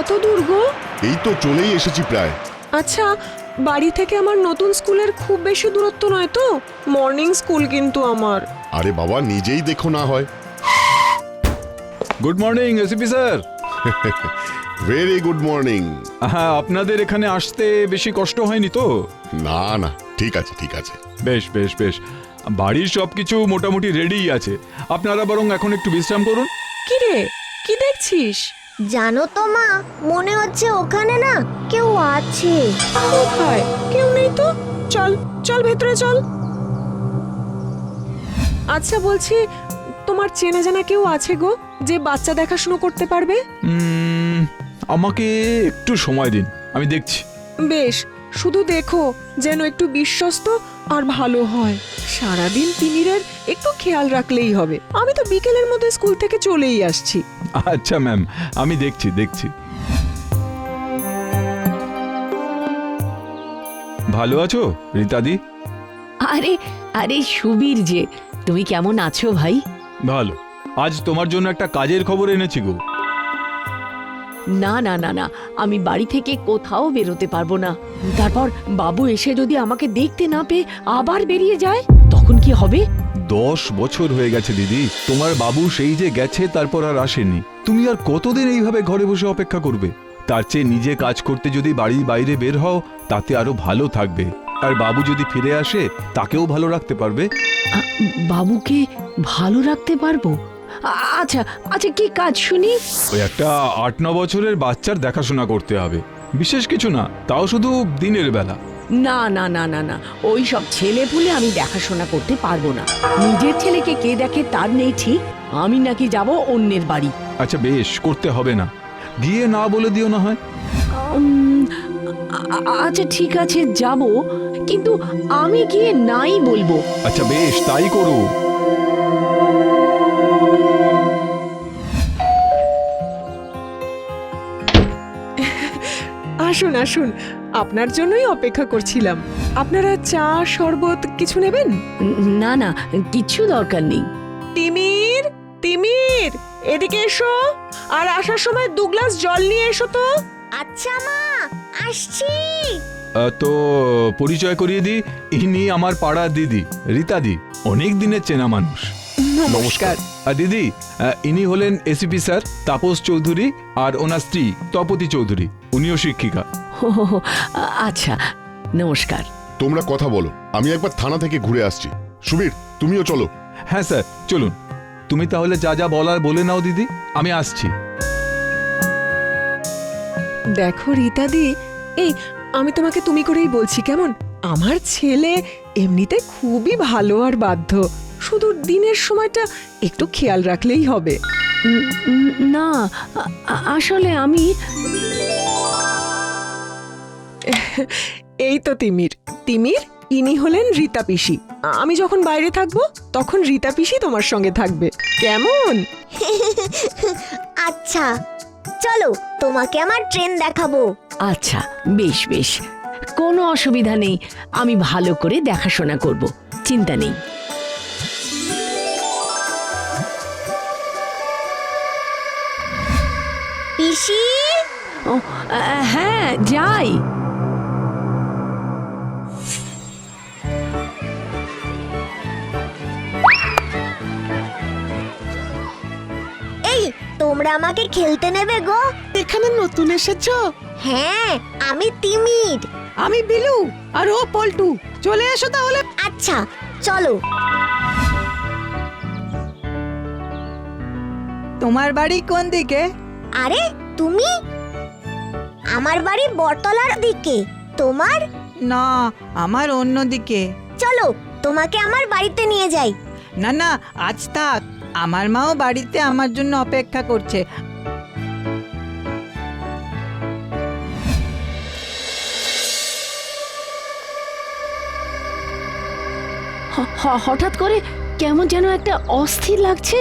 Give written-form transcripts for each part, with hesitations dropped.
কত দূর গো? এই তো চলেই এসেছি প্রায়। আচ্ছা, বাড়ি থেকে আমার নতুন স্কুলের খুব বেশি দূরত্ব নয় তো? মর্নিং স্কুল কিন্তু আমার। আরে বাবা, নিজেই দেখো না হয়। Good morning ACP sir. Very good morning. হ্যাঁ, আপনাদের এখানে আসতে বেশি কষ্ট হয়নি তো? না না, ঠিক আছে ঠিক আছে। বেশ বেশ বেশ, বাড়ির সবকিছু মোটামুটি রেডি আছে। আপনারা বরং এখন একটু বিশ্রাম করুন। কি রে, কি দেখছিস? জানো তো মা, মনে হচ্ছে ওখানে না কেউ আছে। কোথায়? কেউ নেই তো। চল চল ভেতরে চল। আচ্ছা বলছি, তোমার চেনা জানা কেউ আছে গো যে বাচ্চা দেখাশুনো করতে পারবে? আমাকে একটু সময় দিন, আমি দেখছি। বেশ, শুধু দেখো যেন একটু বিশ্বস্ত আর ভালো হয়। সারাদিন তিমিরের একটু খেয়াল রাখলেই হবে। আমি তো বিকেলের মধ্যে স্কুল থেকে চলেই আসছি। আচ্ছা ম্যাম, আমি দেখছি দেখছি। ভালো আছো রীতাদি? আরে আরে সুবীর, যে তুমি কেমন আছো ভাই? ভালো। আজ তোমার জন্য একটা কাজের খবর এনেছি গো। না না না না, আমি বাড়ি থেকে কোথাও বেরোতে পারবো না। তারপর বাবু এসে যদি আমাকে দেখতে না পেয়ে আবার বেরিয়ে যায়, তখন কি হবে? 10 বছর হয়ে গেছে দিদি, তোমার বাবু সেই যে গেছে তারপর আর আসেনি। তুমি আর কতদিন এইভাবে ঘরে বসে অপেক্ষা করবে? তার চেয়ে নিজে কাজ করতে যদি বাড়ির বাইরে বের হও, তাতে আরো ভালো থাকবে। আর বাবু যদি ফিরে আসে, তাকেও ভালো রাখতে পারবে। বাবুকে ভালো রাখতে পারবো? আচ্ছা আচ্ছা, কি কাজ শুনি? ওই একটা 8-9 বছরের বাচ্চার দেখাশোনা করতে হবে। বিশেষ কিছু না, তাও শুধু দিনের বেলা। না না না না না, ওই সব ছেলে পুলে আমি দেখাশোনা করতে পারবো না। নিজের ছেলেকে কে দেখে তার নেই ঠিক, আমি নাকি যাব অন্যের বাড়ি? আচ্ছা বেশ, করতে হবে না, গিয়ে না বলে দিও না হয়। আচ্ছা ঠিক আছে, যাব, কিন্তু আমি গিয়ে নাই বলবো। আচ্ছা বেশ, তাই করো। আসুন আসুন, আপনার জন্যই অপেক্ষা করছিলাম। আপনারা চা শরবত কিছু নেবেন? না না, কিচ্ছু দরকার নেই। তিমির, তিমির, এদিকে এসো। আর আসার সময় 2 গ্লাস জল নিয়ে এসো তো। আচ্ছা মা, আসছি। তো পরিচয় করিয়ে দিই, ইনি আমার পাড়ার দিদি রীতাদি, অনেক দিনের চেনা মানুষ। নমস্কার। দিদি, ইনি হলেন এসিপি স্যার তাপস চৌধুরী, আর ওনার স্ত্রী তপতি চৌধুরী, উনিও শিক্ষিকা। হো, হো, হো, আচ্ছা, নমস্কার। তোমরা কথা বলো, আমি একবার থানা থেকে ঘুরে আসছি। সুবীর, তুমিও চলো। হ্যাঁ স্যার, চলুন। তুমি তাহলে যা যা বলার বলে নাও দিদি, আমি আসছি। দেখো রীতাদি, এই আমি তোমাকে তুমি করেই বলছি কেমন? আমার ছেলে এমনিতে খুবই ভালো আর বাধ্য, শুধু দিনের সময়টা একটু খেয়াল রাখলেই হবে। না, আসলে আমি এই তো তিমির, তিমির, ইনি হলেন রীতা পিসি। আমি যখন বাইরে থাকবো তখন রীতা পিসি তোমার সঙ্গে থাকবে, কেমন? আচ্ছা চলো, তোমাকে আমার ট্রেন দেখাবো। আচ্ছা বেশ বেশ, কোনো অসুবিধা নেই, আমি ভালো করে দেখাশোনা করব, চিন্তা নেই। পিসি, ও হ্যাঁ, যাই। এই তোমরা আমাকে খেলতে নেবে গো? এখানে নতুন এসেছো? হ্যাঁ, আমি তিমির। আমি বিলু, আর ও পল্টু। চলে এসো তাহলে। আচ্ছা চলো। তোমার বাড়ি কোন দিকে? আরে তুমি? আমার বাড়ি বটতলার দিকে। তোমার? না, আমার অন্য দিকে। চলো, তোমাকে আমার বাড়িতে নিয়ে যাই। না না, আজ থাক, আমার মাও বাড়িতে আমার জন্য অপেক্ষা করছে। হঠাৎ করে কেমন যেন একটা অস্থির লাগছে।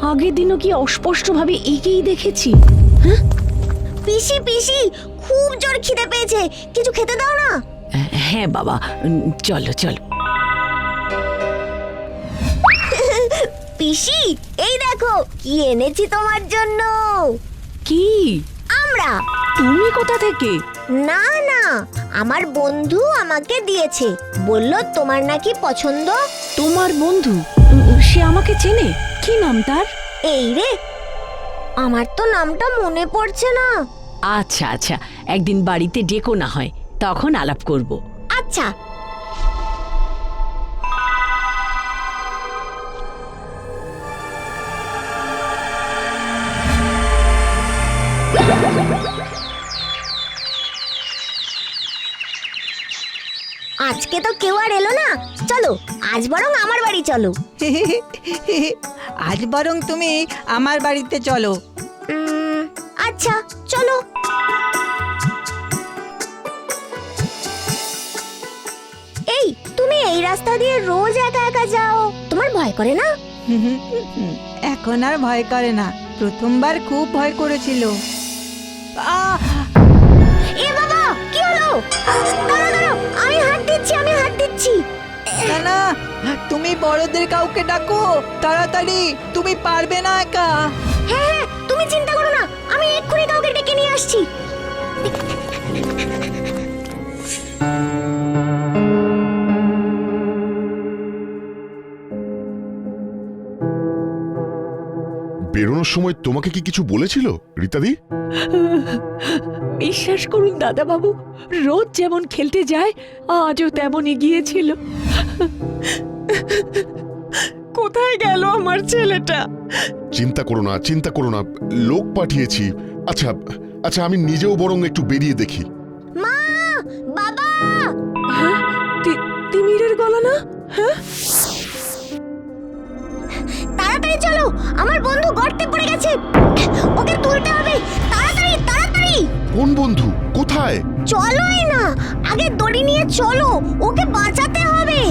আগের দিনও কি অস্পষ্টভাবে একেই দেখেছি? পিসি পিসি, খুব জোর খিদে পেয়েছে, কিছু খেতে দাও না। হ্যাঁ বাবা, চলো চলো। পিসি, এই দেখো কি এনেছি তোমার জন্য। কি? আম আমরা। তুমি কোথা থেকে? না না, আমার বন্ধু আমাকে দিয়েছে, বলল তোমার নাকি পছন্দ। তোমার বন্ধু? সে আমাকে চেনে? কি নাম তার? এই রে, আমার তো নামটা মনে পড়ছে না। আচ্ছা আচ্ছা, একদিন বাড়িতে ডেকো না হয়, তখন আলাপ করব। আচ্ছা। আজকে তো কেউ আর এলো না, চলো আজ বরং আমার বাড়ি চলো। আজ বরং তুমি আমার বাড়িতে চলো। আচ্ছা চলো। এই, তুমি এই রাস্তা দিয়ে রোজ একা একা যাও, তোমার ভয় করে না? এখন আর ভয় করে না, প্রথমবার খুব ভয় করেছিল। আহ! এ বাবা, কি হলো? দাঁড়াও দাঁড়াও, আমি হাত দিচ্ছি, আমি হাত দিচ্ছি। না না, তুমি বড়দের কাউকে ডাকো তাড়াতাড়ি, তুমি পারবে না একা। হ্যাঁ হ্যাঁ, তুমি চিন্তা করো না, আমি এক্ষুনি কাউকে ডেকে নিয়ে আসছি। বেরোনোর সময় তোমাকে কি কিছু বলেছিল রীতাদি? বিশ্বাস করুন দাদা বাবু, রোজ যেমন খেলতে যায় আজও তেমনই গিয়েছিল। কোথায় গেল আমার ছেলেটা? চিন্তা করো না, চিন্তা করো না, লোক পাঠিয়েছি। আচ্ছা আচ্ছা, আমি নিজেও বরং একটু বেরিয়ে দেখি। মা, বাবা, হ্যাঁ, তিমিরের গলা না? হ্যাঁ, তাড়াতাড়ি চলো, আমার বন্ধু গর্তে পড়ে গেছে, ওকে তুলতে হবে, তাড়াতাড়ি তাড়াতাড়ি। কোন বন্ধু? কোথায়? চলোই না, আগে দড়ি নিয়ে চলো, ওকে বাঁচাতে হবে।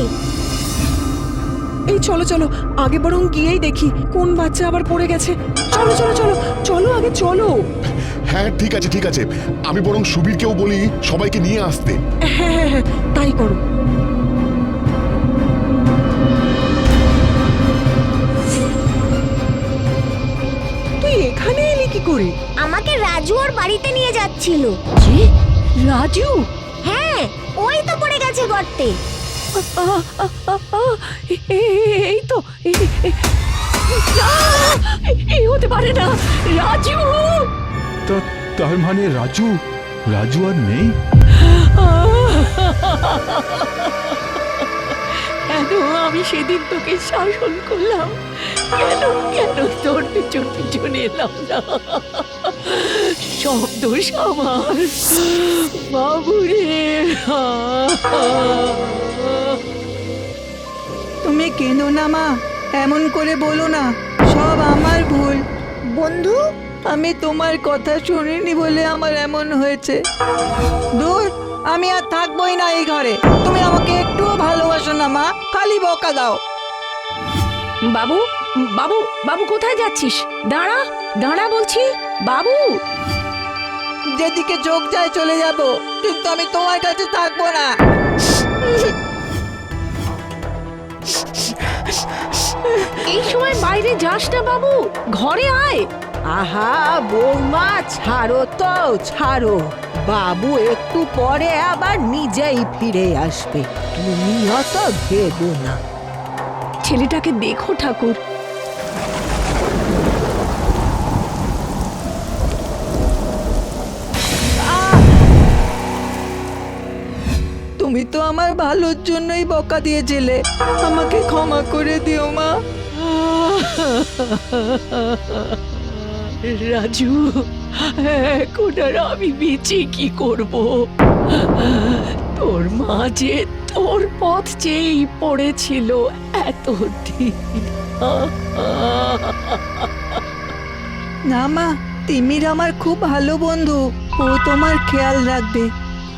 এই চলো চলো, আগে বরং গিয়েই দেখি কোন বাচ্চা আবার পড়ে গেছে। চলো চলো চলো চলো, আগে চলো। হ্যাঁ ঠিক আছে ঠিক আছে, আমি বরং সুবীরকেও বলি সবাইকে নিয়ে আসতে। হ্যাঁ হ্যাঁ হ্যাঁ, তাই করো। তুই এখানে এলি কি করে? আমাকে রাজু ওর বাড়িতে নিয়ে যাচ্ছিল। যে রাজু? হ্যাঁ, ওই তো পড়ে গেছে গর্তে। এই তো, এই হতে পারে না, রাজু! তার মানে রাজু রাজু আর নেই? কেন আমি সেদিন তোকে শাসন করলাম? কেন কেন তোর পিছন পিছন এলাম না? সব দোষ আমার, বাবুরে। তুমি কেঁদো না মা, এমন করে বলো না, সব আমার ভুল। বন্ধু, আমি তোমার কথা শুনিনি বলে আমার এমন হয়েছে। দূর, আমি আর থাকবোই না এই ঘরে। তুমি আমাকে একটুও ভালোবাসো না মা, খালি বকা দাও। বাবু, বাবু, বাবু কোথায় যাচ্ছিস? দাঁড়া, দাঁড়া বলছি, বাবু। যেদিকে চোখ যায় চলে যাব, কিন্তু আমি তোমার কাছে থাকবো না। এই সময় বাইরে যাস না বাবু, ঘরে আয়। আহা বৌমা, ছাড়ো তো ছাড়ো, বাবু একটু পরে আবার নিজেই ফিরে আসবে, তুমি অত ভেবো না। ছেলেটাকে দেখো ঠাকুর। তুমি তো আমার ভালোর জন্যই বকা দিয়েছিলে, আমাকে ক্ষমা করে দিও মা। রাজু, এখন আর আমি বেঁচে কি করব? তোর মা যে তোর পথ চেয়েই পড়েছিল এতদিন। না মা, তিমির আমার খুব ভালো বন্ধু, ও তোমার খেয়াল রাখবে।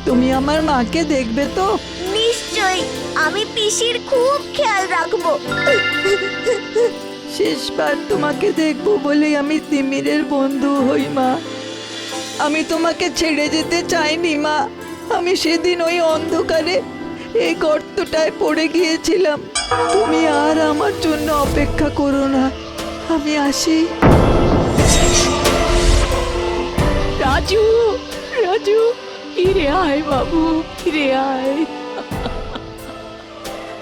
তুমি আমার মাকে দেখবে তো? নিশ্চয়ই, আমি পিসির খুব খেয়াল রাখবো। শেষবার তোমাকে দেখবো বলেই আমি তিমিরের বন্ধু হই মা। আমি তোমাকে ছেড়ে যেতে চাইনি মা। আমি সেদিন ওই অন্ধকারে এই গর্তটায় পড়ে গিয়েছিলাম। তুমি আর আমার জন্য অপেক্ষা করো না, আমি আসি। রাজু, রাজু, রাজু, ফিরে আয় বাবু, ফিরে আয়।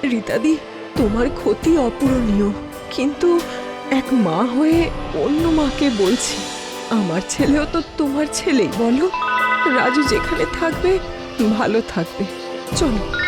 রীতাদি, তোমার ক্ষতি অপূরণীয়, কিন্তু এক মা হয়ে অন্য মাকে বলছি, আমার ছেলেও তো তোমার ছেলেই, বলো। রাজু যেখানে থাকবে ভালো থাকবে। চলো।